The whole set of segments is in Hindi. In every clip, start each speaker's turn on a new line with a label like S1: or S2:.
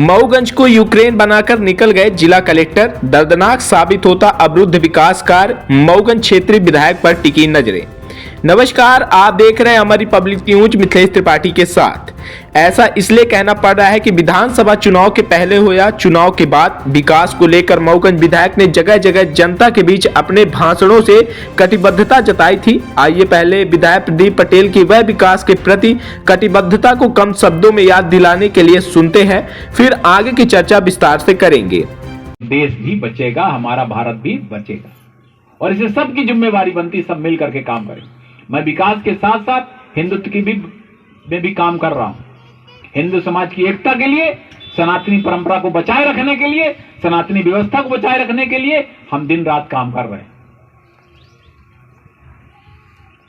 S1: मऊगंज को यूक्रेन बनाकर निकल गए जिला कलेक्टर, दर्दनाक साबित होता अवरुद्ध विकास कार्य, मऊगंज क्षेत्रीय विधायक पर टिकी नजरें। नमस्कार, आप देख रहे हैं हमारी पब्लिक न्यूज मिथिलेश त्रिपाठी के साथ। ऐसा इसलिए कहना पड़ रहा है कि विधानसभा चुनाव के पहले हो या चुनाव के बाद विकास को लेकर मऊगंज विधायक ने जगह जगह जनता के बीच अपने भाषणों से कटिबद्धता जताई थी। आइए पहले विधायक प्रदीप पटेल की वह विकास के प्रति कटिबद्धता को कम शब्दों में याद दिलाने के लिए सुनते हैं, फिर आगे की चर्चा विस्तार से करेंगे।
S2: देश भी बचेगा, हमारा भारत भी बचेगा और इसे सबकी जिम्मेवारी बनती, सब मिल करके काम करें। मैं विकास के साथ साथ हिंदुत्व की भी काम कर रहा हूं। हिंदू समाज की एकता के लिए, सनातनी परंपरा को बचाए रखने के लिए, सनातनी व्यवस्था को बचाए रखने के लिए हम दिन रात काम कर रहे हैं।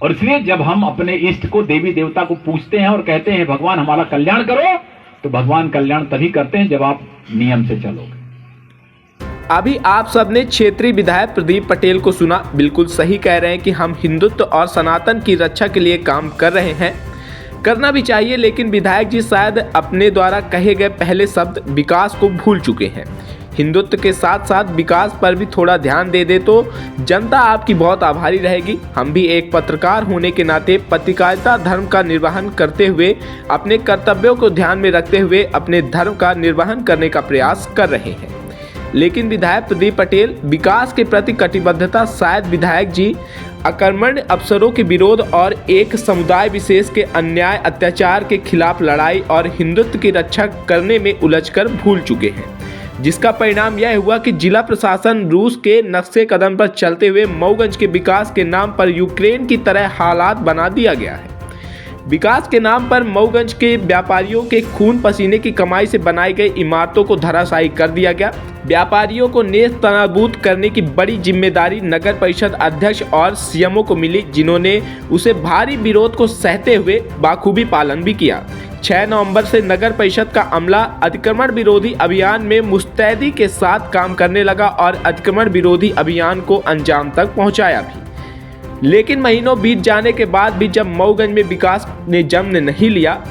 S2: और इसलिए जब हम अपने इष्ट को, देवी देवता को पूछते हैं और कहते हैं भगवान हमारा कल्याण करो, तो भगवान कल्याण तभी करते हैं जब आप नियम से चलोगे।
S1: अभी आप सबने क्षेत्रीय विधायक प्रदीप पटेल को सुना। बिल्कुल सही कह रहे हैं कि हम हिंदुत्व और सनातन की रक्षा के लिए काम कर रहे हैं, करना भी चाहिए, लेकिन विधायक जी शायद अपने द्वारा कहे गए पहले शब्द विकास को भूल चुके हैं। हिंदुत्व के साथ साथ विकास पर भी थोड़ा ध्यान दे दे तो जनता आपकी बहुत आभारी रहेगी। हम भी एक पत्रकार होने के नाते पत्रकारिता धर्म का निर्वहन करते हुए, अपने कर्तव्यों को ध्यान में रखते हुए अपने धर्म का निर्वहन करने का प्रयास कर रहे हैं। लेकिन विधायक प्रदीप पटेल विकास के प्रति कटिबद्धता शायद विधायक जी अकर्मण्य अफसरों के विरोध और एक समुदाय विशेष के अन्याय अत्याचार के खिलाफ लड़ाई और हिंदुत्व की रक्षा करने में उलझकर भूल चुके हैं, जिसका परिणाम यह हुआ कि जिला प्रशासन रूस के नक्शे कदम पर चलते हुए मऊगंज के विकास के नाम पर यूक्रेन की तरह हालात बना दिया गया है। विकास के नाम पर मऊगंज के व्यापारियों के खून पसीने की कमाई से बनाई गई इमारतों को धराशायी कर दिया गया। व्यापारियों को नेस्तनाबूद करने की बड़ी जिम्मेदारी नगर परिषद अध्यक्ष और सीएमओ को मिली, जिन्होंने उसे भारी विरोध को सहते हुए बाखूबी पालन भी किया। 6 नवंबर से नगर परिषद का अमला अतिक्रमण विरोधी अभियान में मुस्तैदी के साथ काम करने लगा और अतिक्रमण विरोधी अभियान को अंजाम तक पहुंचाया भी। लेकिन महीनों बीत जाने के बाद भी जब मऊगंज में विकास ने जन्म नहीं लिया,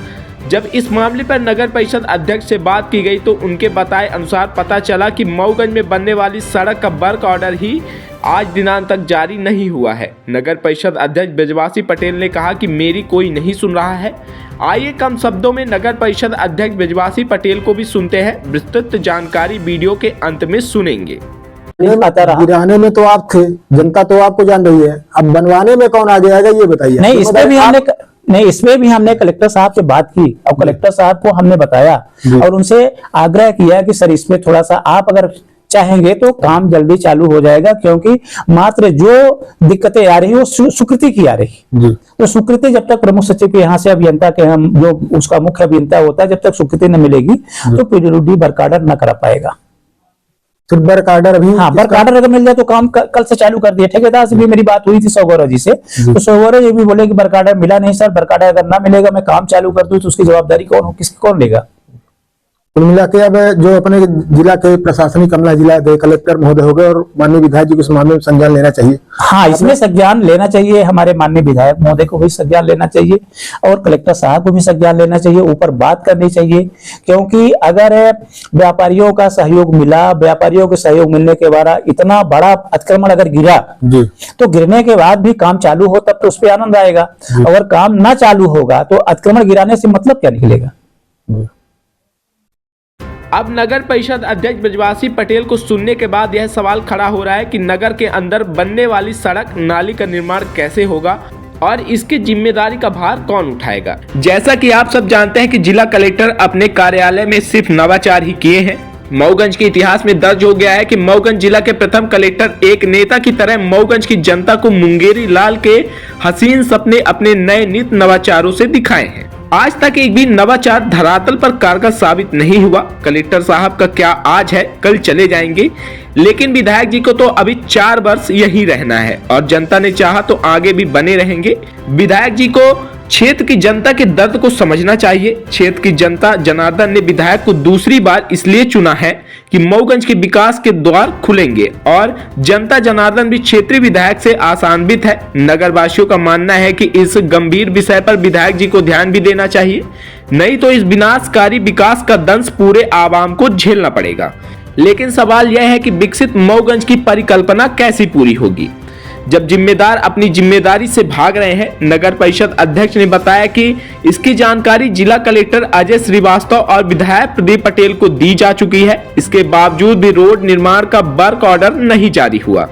S1: जब इस मामले पर नगर परिषद अध्यक्ष से बात की गई तो उनके बताए अनुसार पता चला कि मऊगंज में बनने वाली सड़क का वर्क ऑर्डर ही आज दिनांक तक जारी नहीं हुआ है। नगर परिषद अध्यक्ष ब्रजवासी पटेल ने कहा कि मेरी कोई नहीं सुन रहा है। आइए कम शब्दों में नगर परिषद अध्यक्ष ब्रजवासी पटेल को भी सुनते हैं। विस्तृत जानकारी वीडियो के अंत में सुनेंगे।
S3: गिराने में तो आप थे, जनता तो आपको जान रही है, अब बनवाने में कौन आगे आएगा ये बताइए।
S4: नहीं, इसमें भी हमने कलेक्टर साहब से बात की और कलेक्टर साहब को हमने बताया और उनसे आग्रह किया कि सर इसमें थोड़ा सा आप अगर चाहेंगे तो काम जल्दी चालू हो जाएगा, क्योंकि मात्र जो दिक्कतें आ रही है वो स्वीकृति की आ रही। तो स्वीकृति जब तक प्रमुख सचिव के यहाँ से अभियंता के हम जो उसका मुख्य अभियंता होता है, जब तक स्वीकृति न मिलेगी तो पीडब्ल्यूडी वर्क ऑर्डर न करा पाएगा।
S3: फिर वर्क ऑर्डर अभी,
S4: हाँ, वर्क ऑर्डर अगर मिल जाए तो काम कल से चालू कर दिया। ठेकेदार से भी मेरी बात हुई थी सौगौरव जी से, तो सौगौरव जी भी बोले कि वर्क ऑर्डर मिला नहीं सर, वर्क ऑर्डर अगर ना मिलेगा मैं काम चालू कर दूं तो उसकी जवाबदारी कौन लेगा।
S3: कुल मिला के अब जो अपने जिला के प्रशासनिक अमला जिला कलेक्टर महोदय हो गए और माननीय विधायक जी को इस मामले में संज्ञान लेना चाहिए।
S4: हाँ, इसमें संज्ञान लेना चाहिए, हमारे माननीय विधायक महोदय को भी संज्ञान लेना चाहिए और कलेक्टर साहब को भी संज्ञान लेना चाहिए, ऊपर बात करनी चाहिए। क्योंकि अगर व्यापारियों का सहयोग मिला, व्यापारियों के सहयोग मिलने के बाद इतना बड़ा अतिक्रमण अगर गिरा तो गिरने के बाद भी काम चालू हो तब तो उस पर आनंद आएगा। अगर काम ना चालू होगा तो अतिक्रमण गिराने से मतलब क्या निकलेगा।
S1: अब नगर परिषद अध्यक्ष ब्रजवासी पटेल को सुनने के बाद यह सवाल खड़ा हो रहा है कि नगर के अंदर बनने वाली सड़क नाली का निर्माण कैसे होगा और इसकी जिम्मेदारी का भार कौन उठाएगा। जैसा कि आप सब जानते हैं कि जिला कलेक्टर अपने कार्यालय में सिर्फ नवाचार ही किए हैं। मऊगंज के इतिहास में दर्ज हो गया है कि मऊगंज जिला के प्रथम कलेक्टर एक नेता की तरह मऊगंज की जनता को मुंगेरी लाल के हसीन सपने अपने नए नित नवाचारों से दिखाए हैं। आज तक एक भी नवाचार धरातल पर कारगर साबित नहीं हुआ। कलेक्टर साहब का क्या आज है कल चले जाएंगे, लेकिन विधायक जी को तो अभी 4 वर्ष यही रहना है और जनता ने चाहा तो आगे भी बने रहेंगे। विधायक जी को क्षेत्र की जनता के दर्द को समझना चाहिए। क्षेत्र की जनता जनार्दन ने विधायक को दूसरी बार इसलिए चुना है कि मऊगंज के विकास के द्वार खुलेंगे और जनता जनार्दन भी क्षेत्रीय विधायक से आशान्वित है। नगरवासियों का मानना है कि इस गंभीर विषय पर विधायक जी को ध्यान भी देना चाहिए। नहीं तो इस विनाशकारी विकास का दंश पूरे आवाम को झेलना पड़ेगा। लेकिन सवाल यह है कि विकसित मऊगंज की परिकल्पना कैसी पूरी होगी जब जिम्मेदार अपनी जिम्मेदारी से भाग रहे हैं। नगर परिषद अध्यक्ष ने बताया कि इसकी जानकारी जिला कलेक्टर अजय श्रीवास्तव और विधायक प्रदीप पटेल को दी जा चुकी है। इसके बावजूद भी रोड निर्माण का वर्क ऑर्डर नहीं जारी हुआ।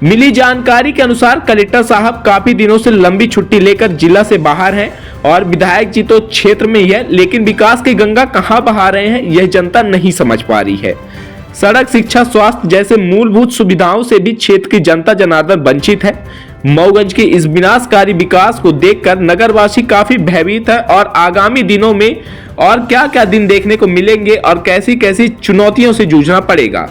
S1: मिली जानकारी के अनुसार कलेक्टर साहब काफी दिनों से लंबी छुट्टी लेकर जिला से बाहर हैं और विधायक जी तो क्षेत्र में ही है, लेकिन विकास की गंगा कहां बहा रहे हैं यह जनता नहीं समझ पा रही है। सड़क, शिक्षा, स्वास्थ्य जैसे मूलभूत सुविधाओं से भी क्षेत्र की जनता जनार्दन वंचित है। मऊगंज के इस विनाशकारी विकास को देखकर नगरवासी काफी भयभीत है और आगामी दिनों में और क्या क्या दिन देखने को मिलेंगे और कैसी कैसी चुनौतियों से जूझना पड़ेगा।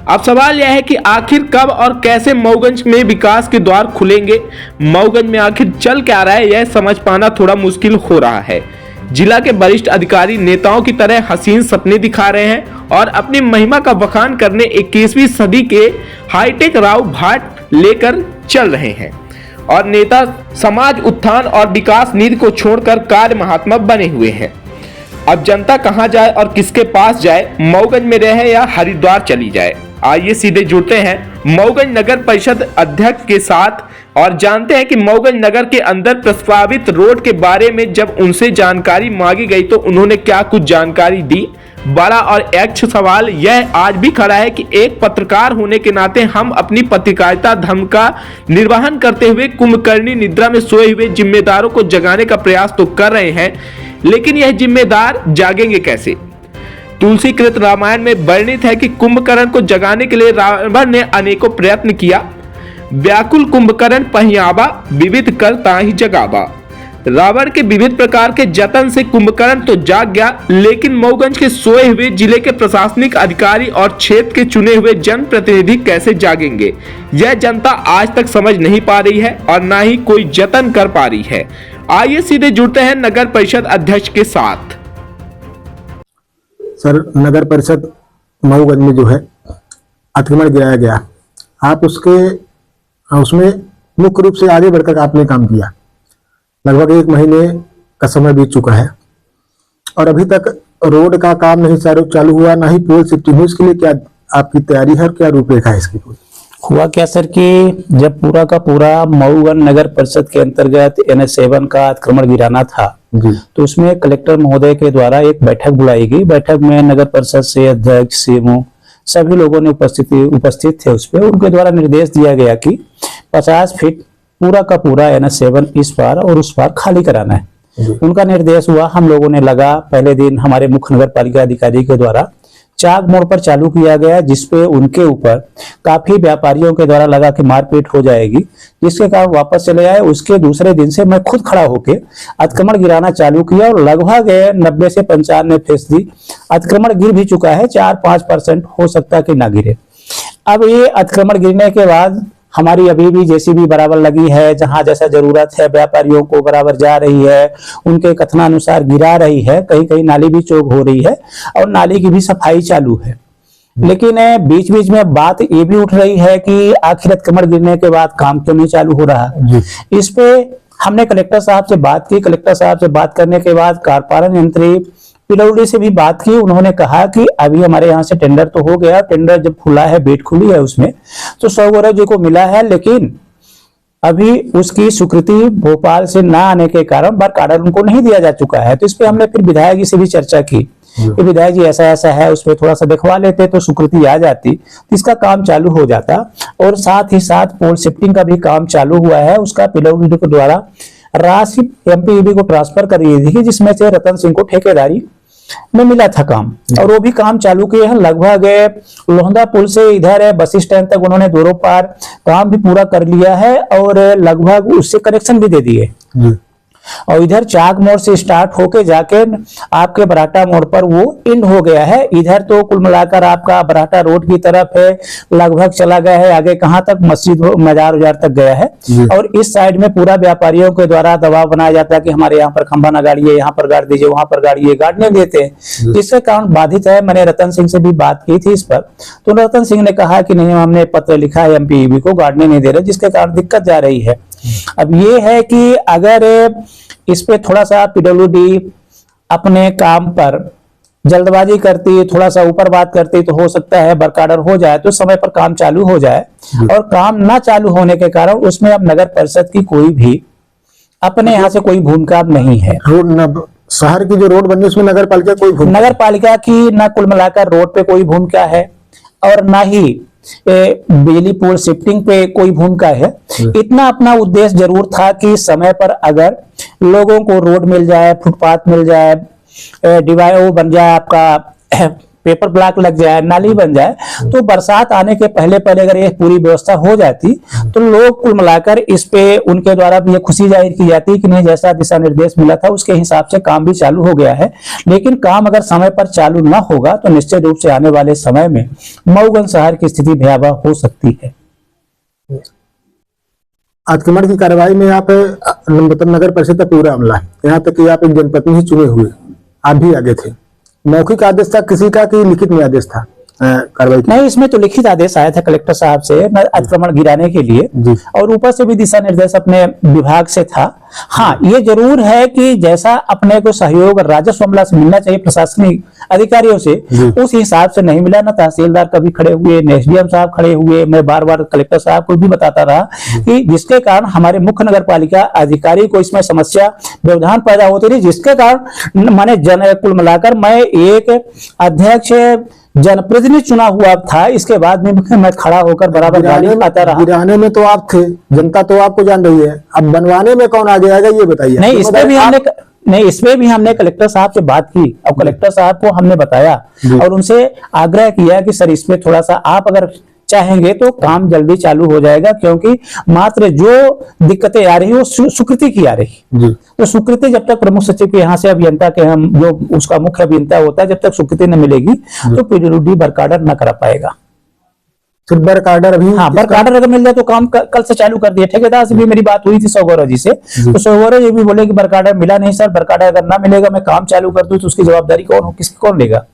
S1: अब सवाल यह है कि आखिर कब और कैसे मऊगंज में विकास के द्वार खुलेंगे। मऊगंज में आखिर चल क्या रहा है यह समझ पाना थोड़ा मुश्किल हो रहा है। जिला के वरिष्ठ अधिकारी नेताओं की तरह हसीन सपने दिखा रहे हैं और अपनी महिमा का बखान करने 21वीं सदी के हाईटेक राव भाट लेकर चल रहे हैं और नेता समाज उत्थान और विकास नीति को छोड़कर कार्य महात्मा बने हुए हैं। अब जनता कहां जाए और किसके पास जाए, मऊगंज में रहे या हरिद्वार चली जाए। आइए सीधे जुड़ते हैं मऊगंज नगर परिषद अध्यक्ष के साथ और जानते हैं कि मऊगंज नगर के अंदर प्रस्तावित रोड के बारे में जब उनसे जानकारी मांगी गई तो उन्होंने क्या कुछ जानकारी दी। बड़ा और यक्ष सवाल यह आज भी खड़ा है कि एक पत्रकार होने के नाते हम अपनी पत्रकारिता धर्म का निर्वहन करते हुए कुंभकर्णी निद्रा में सोए हुए जिम्मेदारों को जगाने का प्रयास तो कर रहे हैं, लेकिन यह जिम्मेदार जागेंगे कैसे। तुलसीकृत रामायण में वर्णित है कि कुंभकर्ण को जगाने के लिए रावण ने अनेकों प्रयत्न किया। व्याकुल कुंभकर्ण पहियावा विविध कर ताहि जगावा। रावण के विविध प्रकार के जतन से कुंभकर्ण तो जाग गया, लेकिन मऊगंज के सोए हुए जिले के प्रशासनिक अधिकारी और क्षेत्र के चुने हुए जनप्रतिनिधि कैसे जागेंगे यह जनता आज तक समझ नहीं पा रही है और ना ही कोई जतन कर पा रही है। आइए सीधे जुड़ते हैं नगर परिषद अध्यक्ष के साथ।
S3: सर, नगर परिषद मऊगंज में जो है अतिक्रमण गिराया गया, आप उसमें मुख्य रूप से आगे बढ़कर आपने काम किया। लगभग 1 महीने का समय बीत चुका है और अभी तक रोड का काम नहीं चालू हुआ, ना ही पोल शिफ्टिंग हुई। इसके लिए क्या आपकी तैयारी है और क्या रूपरेखा है इसकी?
S4: हुआ क्या सर कि जब पूरा का पूरा मऊगंज नगर परिषद के अंतर्गत NH7 का अतिक्रमण गिराना था
S3: जी,
S4: तो उसमें कलेक्टर महोदय के द्वारा एक बैठक बुलाई गई। बैठक में नगर परिषद से अध्यक्ष, सीएमओ सभी लोगों ने उपस्थित थे। उस पर उनके द्वारा निर्देश दिया गया कि 50 फीट पूरा का पूरा NH7 इस पार और उस पार खाली कराना है। उनका निर्देश हुआ। हम लोगों ने लगा, पहले दिन हमारे मुख्य नगर पालिका अधिकारी के द्वारा चाक मोड़ पर चालू किया गया, जिसपे उनके ऊपर काफी व्यापारियों के द्वारा लगा कि मारपीट हो जाएगी, जिसके कारण वापस चले आए। उसके दूसरे दिन से मैं खुद खड़ा होकर अतिक्रमण गिराना चालू किया और लगभग 90 से 95% अतिक्रमण गिर भी चुका है। 4-5% हो सकता है कि ना गिरे। अब ये अतिक्रमण गिरने के बाद हमारी अभी भी जेसीबी बराबर लगी है, जहां जैसा जरूरत है व्यापारियों को बराबर जा रही है, उनके कथनानुसार गिरा रही है। कहीं कहीं नाली भी चौक हो रही है और नाली की भी सफाई चालू है। लेकिन बीच बीच में बात ये भी उठ रही है कि आखिर अतिक्रमण गिरने के बाद काम क्यों नहीं चालू हो रहा। इस पे हमने कलेक्टर साहब से बात की। कलेक्टर साहब से बात करने के बाद कार्यपालन यंत्री पिलौड़ी से भी बात की। उन्होंने कहा कि अभी हमारे यहाँ से टेंडर तो हो गया, टेंडर जब खुला है, बेट खुली है, उसमें तो 100 गौरव जी को मिला है, लेकिन अभी उसकी स्वीकृति भोपाल से ना आने के कारण वर्क ऑर्डर उनको नहीं दिया जा चुका है। तो इस पे हमने फिर विधायक जी से भी चर्चा की कि विधायक जी ऐसा ऐसा है, उसमें थोड़ा सा दिखवा लेते तो स्वीकृति आ जाती, तो इसका काम चालू हो जाता। और साथ ही साथ पोल शिफ्टिंग का भी काम चालू हुआ है। उसका पिलौड़ी के द्वारा राशि MPEB को ट्रांसफर कर दी थी, जिसमें से रतन सिंह को ठेकेदारी में मिला था काम, और वो भी काम चालू किए हैं। लगभग लोहंदा पुल से इधर बस स्टैंड तक उन्होंने दोनों पार काम भी पूरा कर लिया है और लगभग उससे कनेक्शन भी दे दिए। और इधर चाक मोड़ से स्टार्ट होके जाके आपके बराटा मोड़ पर वो एंड हो गया है। इधर तो कुल मिलाकर आपका बराटा रोड की तरफ है, लगभग चला गया है आगे कहां तक, मस्जिद मजार उजार तक गया है। और इस साइड में पूरा व्यापारियों के द्वारा दबाव बनाया जाता है कि हमारे यहाँ पर खंभा न गाड़िए, यहाँ पर गाड़ दीजिए, वहां पर गाड़िए, गाड़ने देते हैं, जिसके कारण बाधित है। मैंने रतन सिंह से भी बात की थी इस पर, तो रतन सिंह ने कहा कि नहीं, हमने पत्र लिखा है MPEB को, गाड़ने नहीं दे रहे, जिसके कारण दिक्कत जा रही है। अब ये है कि अगर इस पे थोड़ा सा PWD अपने काम पर जल्दबाजी करती, थोड़ा सा ऊपर बात करती, तो हो सकता है वर्क ऑर्डर हो जाए तो समय पर काम चालू हो जाए, और काम ना चालू होने के कारण उसमें अब नगर परिषद की कोई भी अपने यहाँ से कोई भूमिका नहीं है।
S3: शहर की जो रोड बनी उसमें नगर पालिका कोई भूमिका
S4: नगर पालिका की ना कुल मिलाकर रोड पे कोई भूमिका है, और ना ही बिजली पोल शिफ्टिंग पे कोई भूमिका है। इतना अपना उद्देश्य जरूर था कि समय पर अगर लोगों को रोड मिल जाए, फुटपाथ मिल जाए, डिवाइडर बन जाए, आपका पेपर ब्लॉक लग जाए, नाली बन जाए, तो बरसात आने के पहले पहले अगर ये पूरी व्यवस्था हो जाती तो लोग कुल मिलाकर इस पे उनके द्वारा भी ये खुशी जाहिर की जाती कि नहीं, जैसा दिशा निर्देश मिला था उसके हिसाब से काम भी चालू हो गया है। लेकिन काम अगर समय पर चालू ना होगा तो निश्चित रूप से आने वाले समय में मऊगंज शहर की स्थिति भयावह हो सकती है।
S3: अतिक्रमण की कार्रवाई में आप मतलब नगर परिषद का पूरा अमला है, यहाँ तक कि आप एक जनप्रतिनिधि चुने हुए, आप भी आगे थे। मौखिक आदेश था किसी का कि लिखित में आदेश था कार्रवाई?
S4: नहीं, इसमें तो लिखित आदेश आया था कलेक्टर साहब से अतिक्रमण गिराने के लिए, और ऊपर से भी दिशा निर्देश अपने विभाग से था। हाँ, ये जरूर है कि जैसा अपने को सहयोग राजस्व अमला से मिलना चाहिए प्रशासनिक अधिकारियों से, उस हिसाब से नहीं मिला। ना तहसीलदार कभी खड़े हुए, न एसडीएम साहब खड़े हुए। मैं बार बार कलेक्टर साहब को भी बताता रहा कि जिसके कारण हमारे मुख्य नगर पालिका अधिकारी को इसमें समस्या व्यवधान पैदा होती रही, जिसके कारण माने कुल मिलाकर मैं एक अध्यक्ष जनप्रतिनिधि चुना हुआ था, इसके बाद में मैं खड़ा होकर बराबर गाली खाता रहा।
S3: गिराने में तो आप थे, जनता तो आपको जान रही है, अब बनवाने में कौन आगे आएगा ये बताइए।
S4: नहीं, इसमें भी हमने कलेक्टर साहब से बात की, और कलेक्टर साहब को हमने बताया और उनसे आग्रह किया कि सर इसमें थोड़ा सा आप अगर चाहेंगे तो काम जल्दी चालू हो जाएगा, क्योंकि मात्र जो दिक्कतें आ रही है वो स्वीकृति की आ रही। तो स्वीकृति जब तक प्रमुख सचिव के यहाँ से अभियंता के हम जो उसका मुख्य अभियंता होता है, जब तक स्वीकृति न मिलेगी तो पीडब्ल्यूडी वर्क ऑर्डर न करा पाएगा।
S3: सिर्फ वर्क ऑर्डर अभी?
S4: हाँ, वर्क ऑर्डर अगर मिल जाए तो काम कल से चालू कर दिया। ठेकेदार से भी मेरी बात हुई थी सौगौरव जी से, तो सौगौरव जी भी बोले कि वर्क ऑर्डर मिला नहीं सर, वर्क ऑर्डर अगर ना मिलेगा मैं काम चालू कर दूं तो उसकी जवाबदारी कौन लेगा?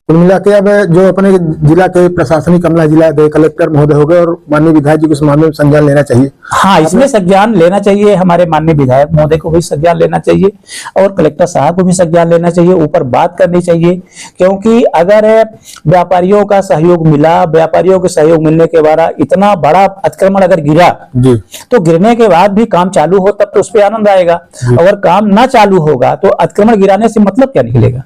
S3: कुल मिला के अब जो अपने जिला के प्रशासनिक अमला जिला कलेक्टर महोदय हो गए, और माननीय विधायक जी को इस मामले में संज्ञान लेना चाहिए।
S4: हाँ, इसमें संज्ञान लेना चाहिए, हमारे माननीय विधायक महोदय को भी संज्ञान लेना चाहिए, और कलेक्टर साहब को भी संज्ञान लेना चाहिए, ऊपर बात करनी चाहिए। क्योंकि अगर व्यापारियों का सहयोग मिला, व्यापारियों के सहयोग मिलने के बाद इतना बड़ा अतिक्रमण अगर गिरा तो गिरने के बाद भी काम चालू हो तब तो उस पर आनंद आएगा। अगर काम ना चालू होगा तो अतिक्रमण गिराने से मतलब क्या निकलेगा?